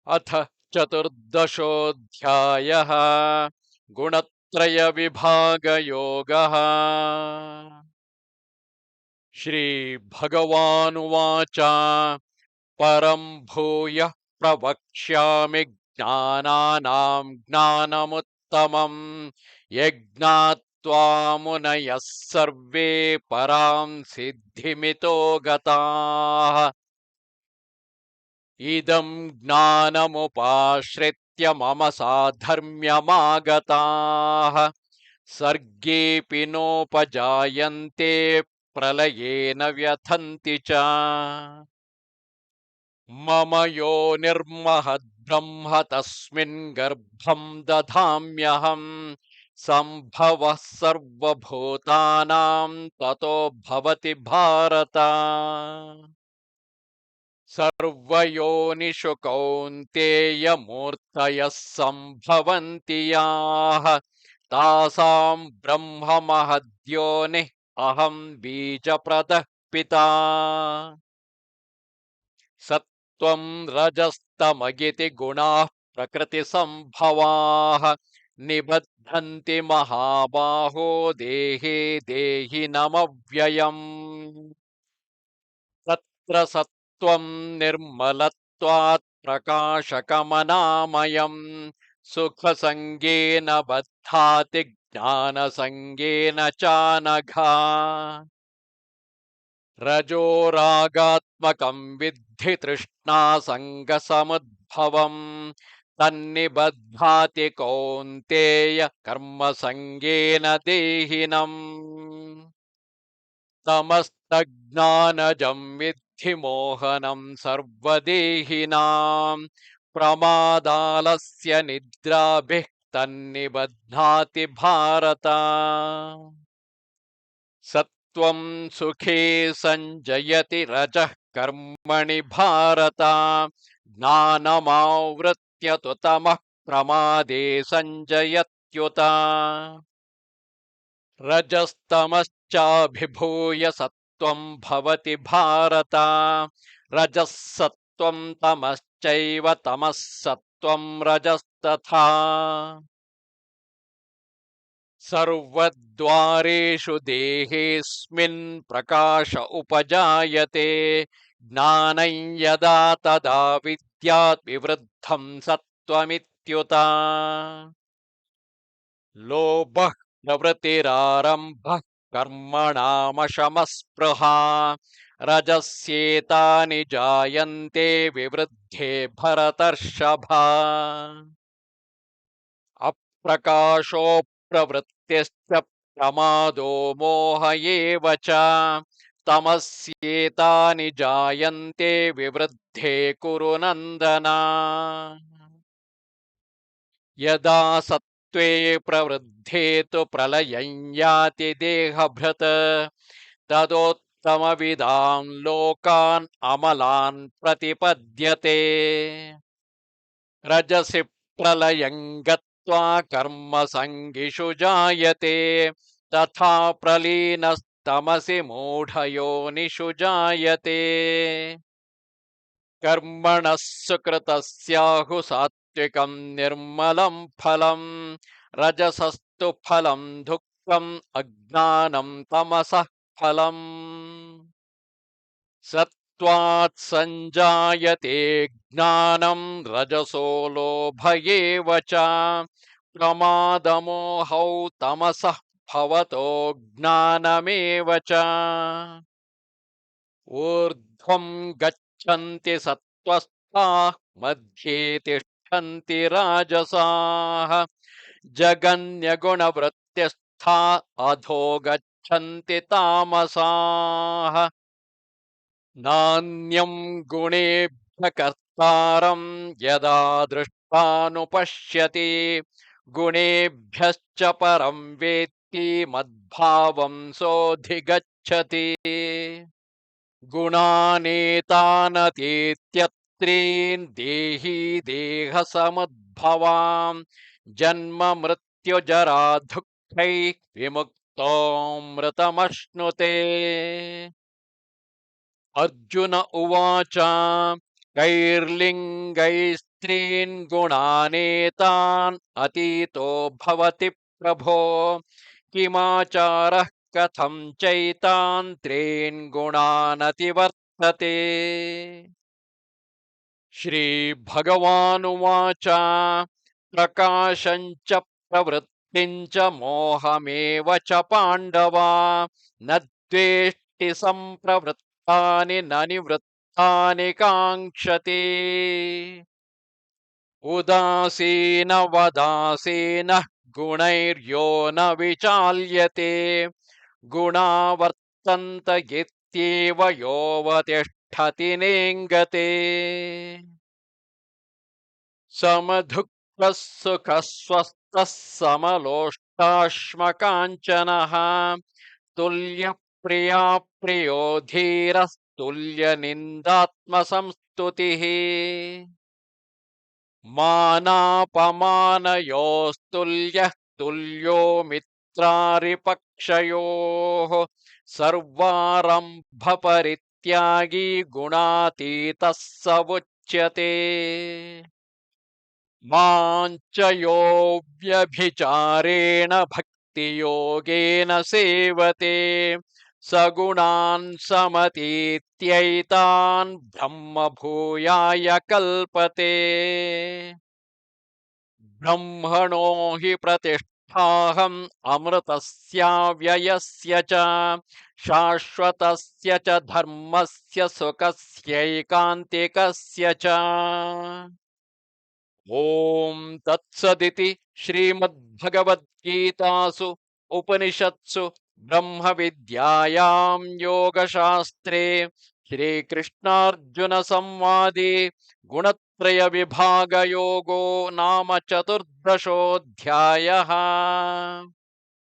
अथ चतुर्दशोऽध्यायः। गुणत्रयविभागयोगः। श्रीभगवानुवाच परं भूयः प्रवक्ष्यामि ज्ञानानां ज्ञानमुत्तमम् यज्ञात्वा मुनयः सर्वे परां सिद्धिमितो गताः। इदं ज्ञानमुपाश्रित्य मम साधर्म्यमागताः सर्गेऽपि नोपजायन्ते प्रलये न व्यथन्ति च। मम यो निर्महद्ब्रह्म तस्मिन् गर्भं दधाम्यहम् सम्भवः सर्वभूतानां ततो भवति भारत। सर्वयोनिषु कौन्तेयमूर्तयः सम्भवन्ति याः तासां ब्रह्म महद्योनिः अहं बीजप्रदः पिता। सत्त्वं रजस्तमगिति गुणाः प्रकृतिसम्भवाः निबध्नन्ति महाबाहो देहे देहिनमव्ययम्। तत्र सत्त्वं निर्मलत्वात् प्रकाशकमनामयम् सुखसङ्गेन बध्नाति ज्ञानसङ्गेन चानघा। रजोरागात्मकं विद्धि तृष्णासङ्गसमुद्भवम् तन्निबध्नाति कौन्तेय कर्मसङ्गेन देहिनम्। तमस्तज्ञानजं विद्धि मोहनं सर्वदेहिनां प्रमादालस्य निद्राभिः तन्निबध्नाति भारत। सत्त्वं सुखे सञ्जयति रजः कर्मणि भारत ज्ञानमावृत्य तु तमः प्रमादे सञ्जयत्युत। रजस्तमश्चाभिभूय सत्त्वं भवति भारत रजः सत्त्वं तमश्चैव तमः सत्त्वं रजस्तथा। सर्वद्वारेषु देहेऽस्मिन् प्रकाश उपजायते ज्ञानं यदा तदा विद्यात् विवृद्धं सत्त्वमित्युत। लोभः प्रवृत्तिरारम्भः कर्मणामशमस्पृहा रजस्येतानि जायन्ते विवृद्धे भरतर्षभ। अप्रकाशो प्रवृत्तिश्च प्रमादो मोह एव च तमस्येतानि जायन्ते विवृद्धे कुरु नन्दन। यदा सत्त्वे प्रवृद्धे तु प्रलयं याति देहभृत् तदोत्तमविदां लोकान् अमलान् प्रतिपद्यते। रजसि प्रलयं गत्वा कर्मसङ्गिषु जायते तथा प्रलीनस्तमसि मूढयोनिषु जायते। कर्मणः सुकृतस्याहु सात्विकं निर्मलं फलं रजसस्तु फलं दुःखम् अज्ञानं तमसः फलम्। सत्त्वात् सञ्जायते ज्ञानं रजसो लोभ एव च प्रमादमोहौ तमसः भवतो ज्ञानमेव च। ऊर्ध्वं गच्छन्ति सत्त्वस्थाः मध्ये तिष्ठन्ति राजसाः जगन्यगुणवृत्तिस्था अधो गच्छन्ति तामसाः। नान्यं गुणेभ्यः कर्तारं यदा दृष्ट्वानुपश्यति गुणेभ्यश्च परं वेत्ति मद्भावं सोऽधिगच्छति। गुणानेतानतीत्यत्रीन् देही देहसमुद्भवां जन्म मृत्युजरा दुःखैः विमुक्तोऽमृतमश्नुते। अर्जुन उवाच कैर्लिङ्गैस्त्रिभिर्योगैस्त्रिभिर् त्रीन् गुणानेतान् अतीतो भवति प्रभो किमाचारः कथं चैतान् त्रीन् गुणानतिवर्तते श्रीभगवानुवाच प्रकाशं च प्रवृत्तिं च मोहमेव च पाण्डव न द्वेष्टि सम्प्रवृत्तानि न निवृत्तानि काङ्क्षति उदासीनवदासीनः गुणैर्यो न विचाल्यते गुणा वर्तन्त इत्येव योऽवतिष्ठति नेङ्गते समदुःखः सुखः स्वस्थः समलोष्टाश्मकाञ्चनः तुल्यप्रिया प्रियो धीरस्तुल्यनिन्दात्मसंस्तुतिः मानापमानयोस्तुल्यः तुल्यो मित्रारिपक्षयोः सर्वारम्भपरित्यागी गुणातीतः स उच्यते माञ्च यो व्यभिचारेण भक्तियोगेन सेवते सगुणान् समतीत्यैतान् ब्रह्मभूयाय कल्पते ब्रह्मणो हि प्रतिष्ठाहम् अमृतस्याव्ययस्य च शाश्वतस्य च धर्मस्य सुखस्यैकान्तिकस्य च ॐ तत्सदिति श्रीमद्भगवद्गीतासु उपनिषत्सु ब्रह्मविद्यायां योगशास्त्रे श्रीकृष्णार्जुनसंवादे गुणत्रयविभागयोगो नाम 14.